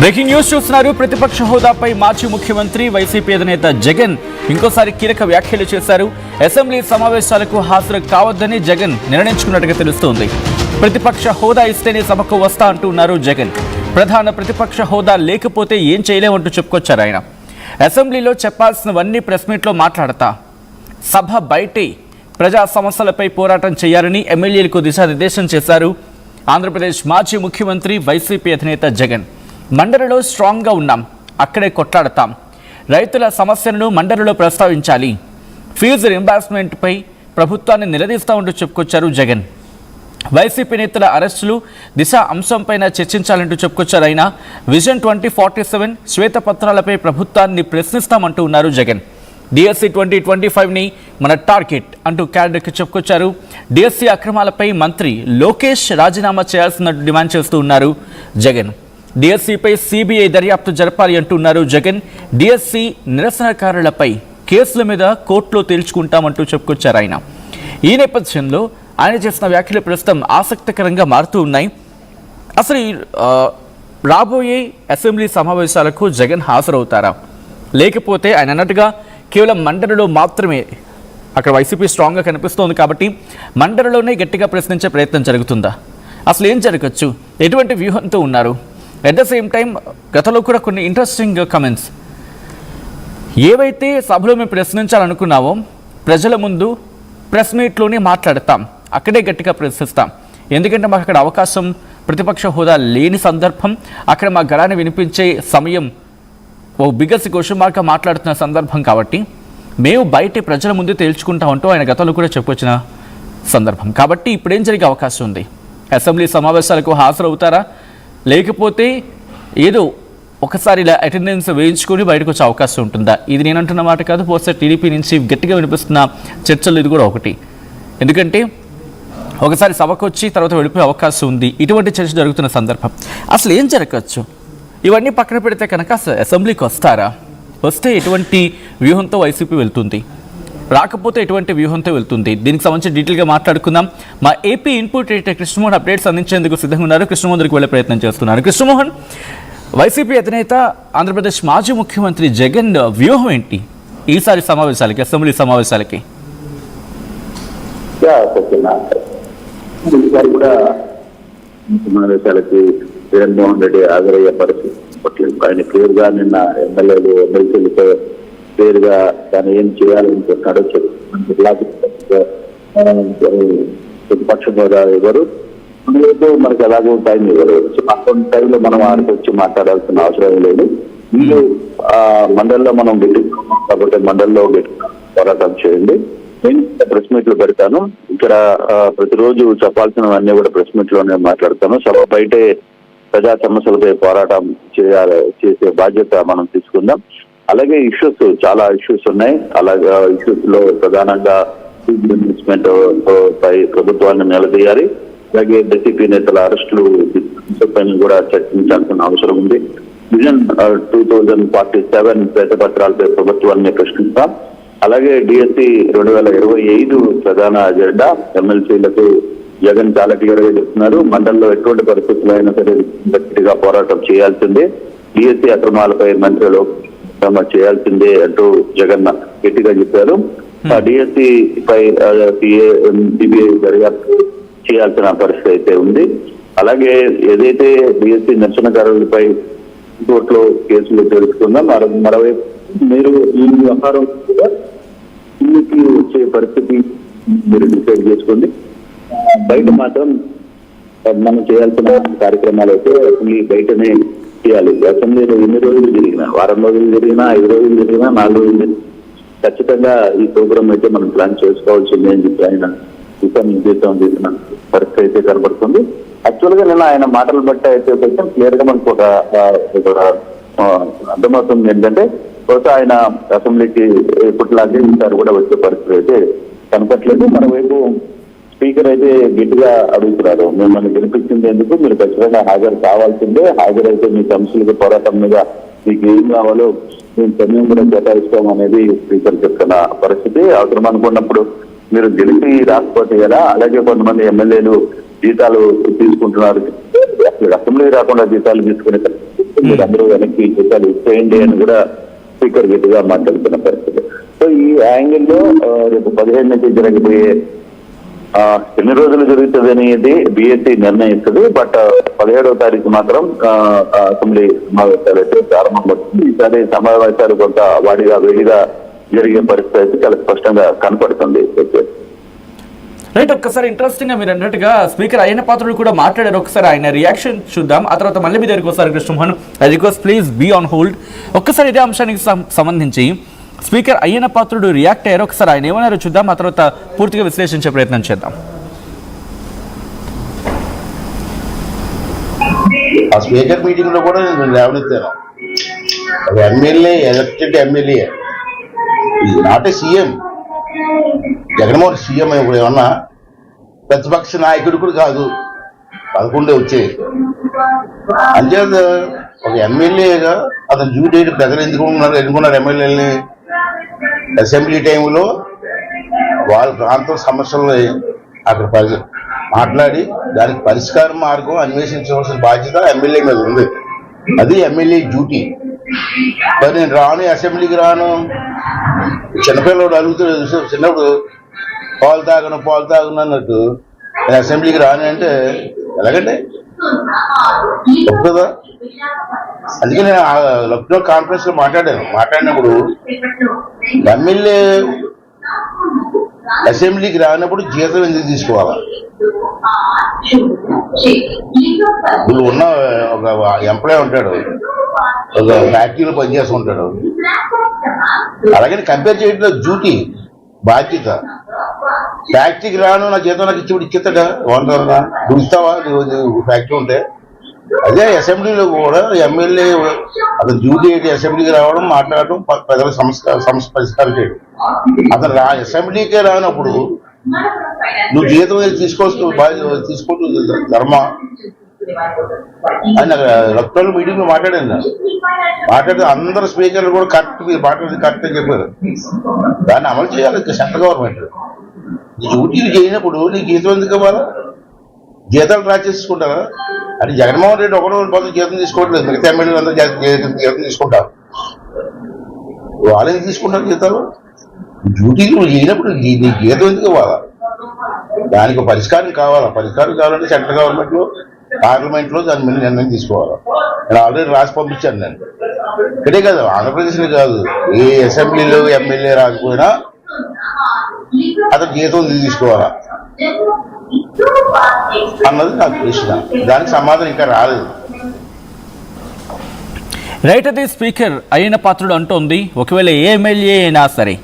Breaking news చూస్తున్నారు. ప్రతిపక్ష హోదాపై మాజీ ముఖ్యమంత్రి వైసీపీ అధినేత జగన్ ఇంకోసారి కీలక వ్యాఖ్యలు చేశారు. అసెంబ్లీ సమావేశాలకు హాజరు కావద్దని జగన్ నిర్ణయించుకున్నట్టుగా తెలుస్తోంది. ప్రతిపక్ష హోదా ఇస్తేనే సభకు వస్తా అంటున్నారు జగన్. ప్రధాన ప్రతిపక్ష హోదా లేకపోతే ఏం చేయలేమంటూ చెప్పుకొచ్చారు ఆయన. అసెంబ్లీలో చెప్పాల్సినవన్నీ ప్రెస్ మీట్లో మాట్లాడతా, సభ బయటే ప్రజా సమస్యలపై పోరాటం చేయాలని ఎమ్మెల్యేలకు దిశానిర్దేశం చేశారు ఆంధ్రప్రదేశ్ మాజీ ముఖ్యమంత్రి వైసీపీ అధినేత జగన్. మండలిలో స్ట్రాంగ్గా ఉన్నాం, అక్కడే కొట్లాడతాం. రైతుల సమస్యలను మండలిలో ప్రస్తావించాలి. ఫీజు రింబర్స్మెంట్పై ప్రభుత్వాన్ని నిలదీస్తామంటూ చెప్పుకొచ్చారు జగన్. వైసీపీ నేతల అరెస్టులు, దిశ అంశంపైన చర్చించాలంటూ చెప్పుకొచ్చారు ఆయన. విజన్ 2047 శ్వేతపత్రాలపై ప్రభుత్వాన్ని ప్రశ్నిస్తామంటూ ఉన్నారు జగన్. డిఎస్సి 2025ని మన టార్గెట్ అంటూ క్యాడర్కి చెప్పుకొచ్చారు. డిఎస్సి అక్రమాలపై మంత్రి లోకేష్ రాజీనామా చేయాల్సినట్టు డిమాండ్ చేస్తూ ఉన్నారు జగన్. డిఎస్సిపై సిబిఐ దర్యాప్తు జరపాలి అంటున్నారు జగన్. డిఎస్సి నిరసనకారులపై కేసుల మీద కోర్టులో తేల్చుకుంటామంటూ చెప్పుకొచ్చారు ఆయన. ఈ నేపథ్యంలో ఆయన చేసిన వ్యాఖ్యలు ప్రస్తుతం ఆసక్తికరంగా మారుతూ ఉన్నాయి. అసలు రాబోయే అసెంబ్లీ సమావేశాలకు జగన్ హాజరవుతారా, లేకపోతే ఆయన అన్నట్టుగా కేవలం మండలిలో మాత్రమే, అక్కడ వైసీపీ స్ట్రాంగ్గా కనిపిస్తోంది కాబట్టి మండలిలోనే గట్టిగా ప్రశ్నించే ప్రయత్నం జరుగుతుందా? అసలు ఏం జరగచ్చు? ఎటువంటి వ్యూహంతో ఉన్నారు? అట్ ద సేమ్ టైం గతంలో కూడా కొన్ని ఇంట్రెస్టింగ్ కమెంట్స్, ఏవైతే సభలో మేము ప్రశ్నించాలనుకున్నామో ప్రజల ముందు ప్రెస్ మీట్లోనే మాట్లాడతాం, అక్కడే గట్టిగా ప్రశ్నిస్తాం. ఎందుకంటే మాకు అక్కడ అవకాశం, ప్రతిపక్ష హోదా లేని సందర్భం, అక్కడ మా గళాన్ని వినిపించే సమయం, ఓ బిగ్గెస్ట్ క్వశ్చన్ మార్క్గా మాట్లాడుతున్న సందర్భం కాబట్టి మేము బయట ప్రజల ముందు తేల్చుకుంటామంటూ ఆయన గతంలో కూడా చెప్పొచ్చిన సందర్భం. కాబట్టి ఇప్పుడేం జరిగే అవకాశం ఉంది? అసెంబ్లీ సమావేశాలకు హాజరవుతారా, లేకపోతే ఏదో ఒకసారి ఇలా అటెండెన్స్ వేయించుకొని బయటకు వచ్చే అవకాశం ఉంటుందా? ఇది నేను అంటున్న మాట కాదు, పోతే టీడీపీ నుంచి గట్టిగా వినిపిస్తున్న చర్చలు ఇది కూడా ఒకటి. ఎందుకంటే ఒకసారి సభకు వచ్చి తర్వాత వెళ్ళిపోయే అవకాశం ఉంది. ఇటువంటి చర్చ జరుగుతున్న సందర్భం అసలు ఏం జరగచ్చు? ఇవన్నీ పక్కన పెడితే కనుక అసెంబ్లీకి వస్తారా, వస్తే ఎటువంటి వ్యూహంతో వైసీపీ వెళ్తుంది, రాకపోతే ఎటువంటి వ్యూహంతో వెళ్తుంది? దీనికి సంబంధించి డీటెయిల్గా మాట్లాడుకుందాం. మా AP input editor Krishnamohan updates అందించేందుకు సిద్ధంగా ఉన్నారు. కృష్ణమోహన్ దగ్గరికి వెళ్ళే ప్రయత్నం చేస్తున్నారు. కృష్ణమోహన్, వైసీపీ అధినేత ఆంధ్రప్రదేశ్ మాజీ ముఖ్యమంత్రి జగన్ వ్యూహం ఏంటి ఈసారి సమావేశాలకి, అసెంబ్లీ సమావేశాలకి? ఈసారి కూడా సమావేశాలకి జగన్మోహన్ రెడ్డి హాజరయ్యే పరిస్థితి. ఆయన క్లియర్గా నిన్న ఎమ్మెల్యేలు ఎమ్మెల్సీలతో క్లియర్గా దాన్ని ఏం చేయాలనుకుంటున్నాడో ప్రతిపక్ష హోదా ఇవ్వరు, మనకి ఎలాగో టైం ఇవ్వరు. అటువంటి టైంలో మనం ఆయనకు వచ్చి మాట్లాడాల్సిన అవసరం లేదు. వీళ్ళు మండలిలో మనం గెలుస్తున్నాం కాబట్టి మండలిలో పోరాటం చేయండి. నేను ప్రెస్ మీట్లు పెడతాను, ఇక్కడ ప్రతిరోజు చెప్పాల్సినవన్నీ కూడా ప్రెస్ మీట్లోనే మాట్లాడతాను. సభ బయటే ప్రజా సమస్యలపై పోరాటం చేసే బాధ్యత మనం తీసుకుందాం. అలాగే ఇష్యూస్, చాలా ఇష్యూస్ ఉన్నాయి. అలాగే ఇష్యూస్ లో ప్రధానంగా ఇన్వెస్ట్మెంట్ పై ప్రభుత్వాన్ని నిలదీయాలి. అలాగే వైసీపీ నేతల అరెస్టులు పైన కూడా చర్చించాల్సిన అవసరం ఉంది. విజన్ 2047 శ్వేతపత్రాలపై ప్రభుత్వాన్ని ప్రశ్నిస్తాం. అలాగే డిఎస్సి 2025 ప్రధాన అజెండా. ఎమ్మెల్సీలకు జగన్ చాలా క్లియర్ గా చెప్తున్నారు, మండలిలో ఎటువంటి పరిస్థితులు అయినా సరే గట్టిగా పోరాటం చేయాల్సిందే, డిఎస్సి అక్రమాలపై మంత్రులు చేయాల్సిందే అంటూ జగన్ గట్టిగా చెప్పారు. డిఎస్సి పై సిబిఐ దర్యాప్తు చేయాల్సిన పరిస్థితి అయితే ఉంది. అలాగే ఏదైతే డిఎస్సి నిరసనకారులపై కోర్టులో కేసులు తెలుసుకుందాం. మరోవైపు మీరు ఈ వ్యవహారం కూడా ఇంటికి వచ్చే పరిస్థితి మీరు డిసైడ్ చేసుకోండి. బయట మాత్రం మనం చేయాల్సిన కార్యక్రమాలు అయితే అసెంబ్లీ బయటనే చేయాలి. అసెంబ్లీలో ఎన్ని రోజులు జరిగినా, వారం రోజులు జరిగినా, 5 రోజులు జరిగినా, 4 రోజులు జరిగినా ఖచ్చితంగా ఈ ప్రోగ్రామ్ అయితే మనం ప్లాన్ చేసుకోవాల్సిందే అని చెప్పి ఆయన నిర్దేశం చేసిన పరిస్థితి అయితే కనబడుతుంది. యాక్చువల్ గా నిన్న ఆయన మాటలు బట్టి అయితే కొంచెం క్లియర్ గా మనకు ఒక అర్థమవుతుంది ఏంటంటే బహుశా ఆయన అసెంబ్లీకి ఇప్పటిలాగే ఈసారి కూడా వచ్చే పరిస్థితి అయితే కనపట్లేదు. మరోవైపు స్పీకర్ అయితే గట్టిగా అడుగుతున్నారు, మిమ్మల్ని గెలిపించింది ఎందుకు, మీరు ఖచ్చితంగా హాజరు కావాల్సిందే, హాజరైతే మీ సమస్యలకు పోరాటం మీద మీకు ఏం కావాలో మేము సమయం కూడా కేటాయిస్తాం అనేది స్పీకర్ చెప్తున్న పరిస్థితి. అవసరం అనుకున్నప్పుడు మీరు గెలిపి రాకపోతే కదా. అలాగే కొంతమంది ఎమ్మెల్యేలు జీతాలు తీసుకుంటున్నారు, అసెంబ్లీ రాకుండా జీతాలు తీసుకునే మీరు అందరూ వెనక్కి చూసారు ఇచ్చేయండి అని కూడా స్పీకర్ గట్టిగా మాట్లాడుతున్న పరిస్థితి. సో ఈ యాంగిల్లో రేపు 15 నుంచి జరగబోయే ఎన్ని రోజులు జరుగుతుంది అనేది బీఎస్సీ నిర్ణయిస్తుంది. బట్ 17వ తారీఖు మాత్రం అసెంబ్లీ సమావేశాలు అయితే ప్రారంభమవుతుంది. ఈసారి సమావేశాలు కొంత వేడిగా జరిగే పరిస్థితి అయితే చాలా స్పష్టంగా కనపడుతుంది. రైట్, ఒక్కసారి ఇంట్రెస్టింగ్ గా మీరు అన్నట్టుగా స్పీకర్ అయ్యన్న పాత్రుడు కూడా మాట్లాడారు. ఒకసారి ఆయన రియాక్షన్ చూద్దాం, ఆ తర్వాత మళ్ళీ మీ దగ్గరికి వస్తారు Krishnamohan. I request please be on hold. ఒక్కసారి ఇదే అంశానికి సంబంధించి స్పీకర్ అయ్యన్న పాత్రుడు రియాక్ట్ అయ్యారు. ఒకసారి ఆయన ఏమన్నారో చూద్దాం, ఆ తర్వాత పూర్తిగా విశ్లేషించే ప్రయత్నం చేద్దాం. ఆ స్పీకర్ మీటింగ్ లో కూడా నేను లేవనెత్తాను. MLA, elected MLA, not a CM. Jaganmohan CM ఇప్పుడు ఏమన్నా ప్రతిపక్ష నాయకుడు కూడా కాదు, 11 వచ్చాయి. అంచేత ఒక ఎమ్మెల్యేగా అతను డ్యూటీ ప్రజలు ఎన్నుకున్నారు ఎమ్మెల్యేలని. అసెంబ్లీ టైంలో వాళ్ళ ప్రాంతం సమస్యలు అక్కడ మాట్లాడి దానికి పరిష్కార మార్గం అన్వేషించవలసిన బాధ్యత ఎమ్మెల్యే మీద ఉంది. అది ఎమ్మెల్యే డ్యూటీ. మరి నేను రాను, అసెంబ్లీకి రాను, చిన్నపిల్లడు అడుగుతాడు, చిన్నప్పుడు పాలు తాగను అన్నట్టు నేను అసెంబ్లీకి రాను అంటే ఎలాగండి కదా. అందుకే నేను లక్నో కాన్ఫరెన్స్ లో మాట్లాడినప్పుడు ఎమ్మెల్యే అసెంబ్లీకి రానప్పుడు జీతం ఎందుకు తీసుకోవాలా? ఇప్పుడు ఉన్న ఒక ఎంప్లాయ్ ఉంటాడు, ఒక ఫ్యాక్టరీలో పనిచేస్తుంటాడు, అలాగని కంపేర్ చేయడం డ్యూటీ, బాధ్యత. ఫ్యాక్టరీకి రాను, నా జీతం నాకు ఇచ్చేస్తాడా? వందరన్నా నువ్వు ఇస్తావా ఫ్యాక్టరీ ఉంటే? అదే అసెంబ్లీలో కూడా ఎమ్మెల్యే అతను డ్యూటీ ఏంటి, అసెంబ్లీకి రావడం, మాట్లాడటం, ప్రజల సమస్య పరిష్కారం చేయడం. అతను అసెంబ్లీకే రానప్పుడు నువ్వు జీతం తీసుకుంటూ ధర్మ అని లక్నో మీటింగ్ లో మాట్లాడితే అందరు స్పీకర్లు కూడా కరెక్ట్, మీరు మాట్లాడేది కరెక్ట్ అని చెప్పారు. దాన్ని అమలు చేయాలి సెంట్రల్ గవర్నమెంట్. నీ డ్యూటీలు చేయనప్పుడు నీకు జీతం ఎందుకు ఇవ్వాలా? జీతాలు డ్రా చేసుకుంటారా? అంటే జగన్మోహన్ రెడ్డి ఒకటో పదవి జీతం తీసుకోవట్లేదు, మిగతా ఎమ్మెల్యేలు అందరూ జీతం తీసుకుంటారు. వాళ్ళు ఎందుకు తీసుకుంటారు జీతాలు? డ్యూటీలు నువ్వు చేయనప్పుడు నీ జీతం ఎందుకు ఇవ్వాలా? దానికి పరిష్కారం కావాలంటే సెంట్రల్ గవర్నమెంట్ లో, పార్లమెంట్ లో దాని మీద నిర్ణయం తీసుకోవాలి. నేను ఆల్రెడీ రాసి పంపించాను. నేను ఇక్కడే కాదు, ఆంధ్రప్రదేశ్లో కాదు, ఏ అసెంబ్లీలో ఎమ్మెల్యే రాకపోయినా అతను జీతం తీసుకోవాలా అన్నది నాకు ప్రశ్న. దానికి సమాధానం ఇంకా రాలేదు. రైట్, అది స్పీకర్ అయ్యన్న పాత్రుడు అంటోంది. ఒకవేళ ఏ ఎమ్మెల్యే అయినా సరే,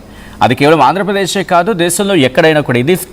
అది కేవలం ఆంధ్రప్రదేశే కాదు, దేశంలో ఎక్కడైనా కూడా ఇది